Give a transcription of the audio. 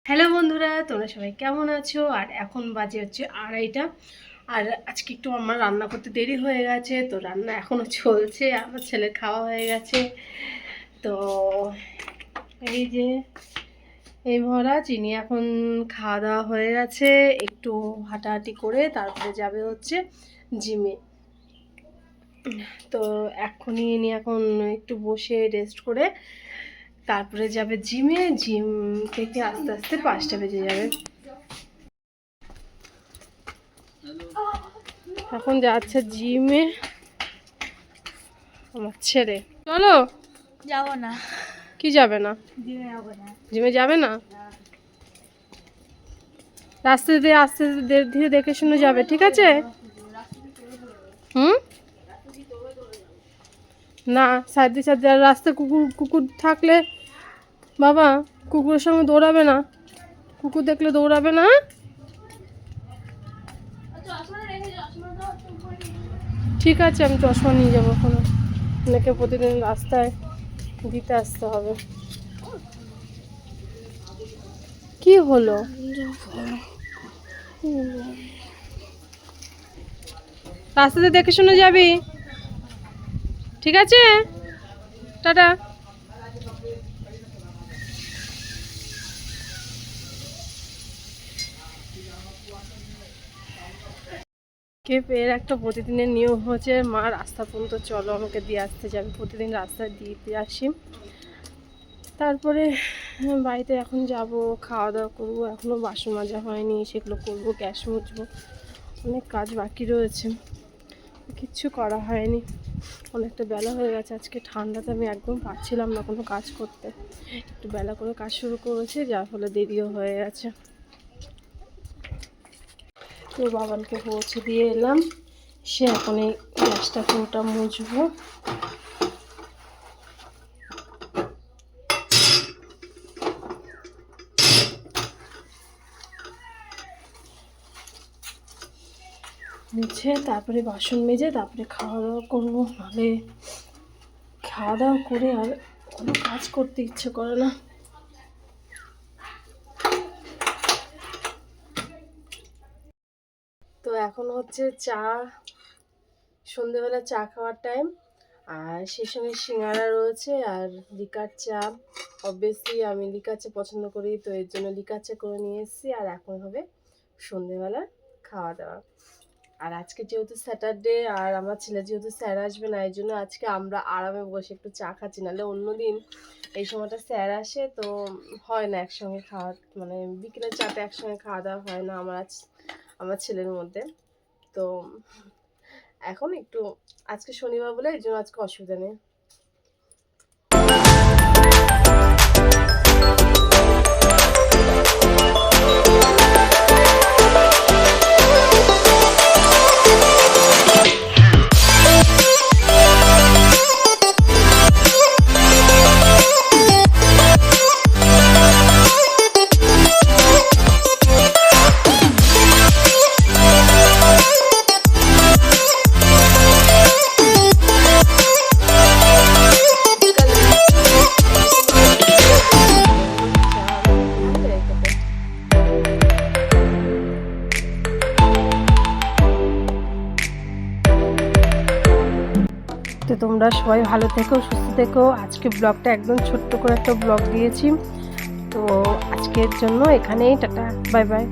Hello বন্ধুরা, তোমরা সবাই কেমন আছো? আর এখন বাজে হচ্ছে 2:30। আর আজকে একটু আমার রান্না করতে দেরি হয়ে গেছে, তো রান্না এখনও চলছে। আমার ছেলের খাওয়া হয়ে গেছে, তো এই যে এই ভরা চিনি এখন খাওয়া দাওয়া হয়ে গেছে। একটু হাঁটাহাঁটি করে তারপরে যাবে হচ্ছে জিমে। তো এখনই এখন একটু বসে রেস্ট করে তারপরে যাবে জিমে। জিম থেকে আস্তে আস্তে 5টা বেজে যাবে। এখন যাচ্ছে জিমে আমার ছেলে। চলো। যাবো না। কি যাবে না? জিমে যাবো না। জিমে যাবে না? রাস্তা দিয়ে আস্তে ধীরে দেখে শুনে যাবে, ঠিক আছে? হুম, না সাইডে সাইডে রাস্তায় কুকুর কুকুর থাকলে বাবা কুকুরের সঙ্গে দৌড়াবে না। কুকুর দেখলে দৌড়াবে না। ঠিক আছে, আমি চশমা নিয়ে যাবো। ওখানে অনেকে প্রতিদিন রাস্তায় দিতে আসতে হবে। কি হলো? রাস্তাতে দেখে শুনে যাবি, ঠিক আছে? টাটা। এর একটা প্রতিদিনের নিয়ম হচ্ছে, মা রাস্তা পর্যন্ত চলো, আমাকে দিয়ে আসতে যাবে। প্রতিদিন রাস্তায় দিয়ে আসি, তারপরে বাড়িতে এখন যাব, খাওয়া দাওয়া করবো। এখনও বাসন মাজা হয়নি, সেগুলো করবো। গ্যাস মুছবো, অনেক কাজ বাকি রয়েছে, কিচ্ছু করা হয়নি। অনেকটা বেলা হয়ে গেছে। আজকে ঠান্ডাতে আমি একদম পারছিলাম না কোনো কাজ করতে। একটু বেলা করে কাজ শুরু করেছে, যার ফলে দেরিও হয়ে গেছে। তো বাবানকে পৌঁছে দিয়ে এলাম, সে এখন এই গ্যাসটা পুরোটা মুছবো। মুছে তারপরে বাসন মেজে তারপরে খাওয়া দাওয়া করবো। নাহলে খাওয়া দাওয়া করে আর কোনো কাজ করতে ইচ্ছে করে না। তো এখন হচ্ছে সন্ধেবেলা চা খাওয়ার টাইম। আর সেই সঙ্গে সিঙ্গারা রয়েছে আর লিকার চা। অবভিয়াসলি আমি লিকার চা পছন্দ করি, তো এর জন্য লিকার চা করে নিয়ে এসেছি। আর এখন হবে সন্ধেবেলা খাওয়া দাওয়া। আর আজকে যেহেতু স্যাটারডে আর আমার ছেলে যেহেতু স্যার আসবে না, এই জন্য আজকে আমরা আরামে বসে একটু চা খাচ্ছি। নাহলে অন্যদিন এই সময়টা স্যার আসে, তো হয় না একসঙ্গে খাওয়া, মানে বিকেলের চাটা একসঙ্গে খাওয়া দাওয়া হয় না আমার ছেলের মধ্যে। তো এখন একটু আজকে শনিবার বলে এই জন্য আজকে অসুবিধা নেই। তো তোমরা সবাই ভালো থেকো, সুস্থ থেকো। আজকে ব্লগটা একদম ছোট্ট করে একটা ব্লগ দিয়েছি। তো আজকের জন্য এখানেই টাটা, বাই বাই।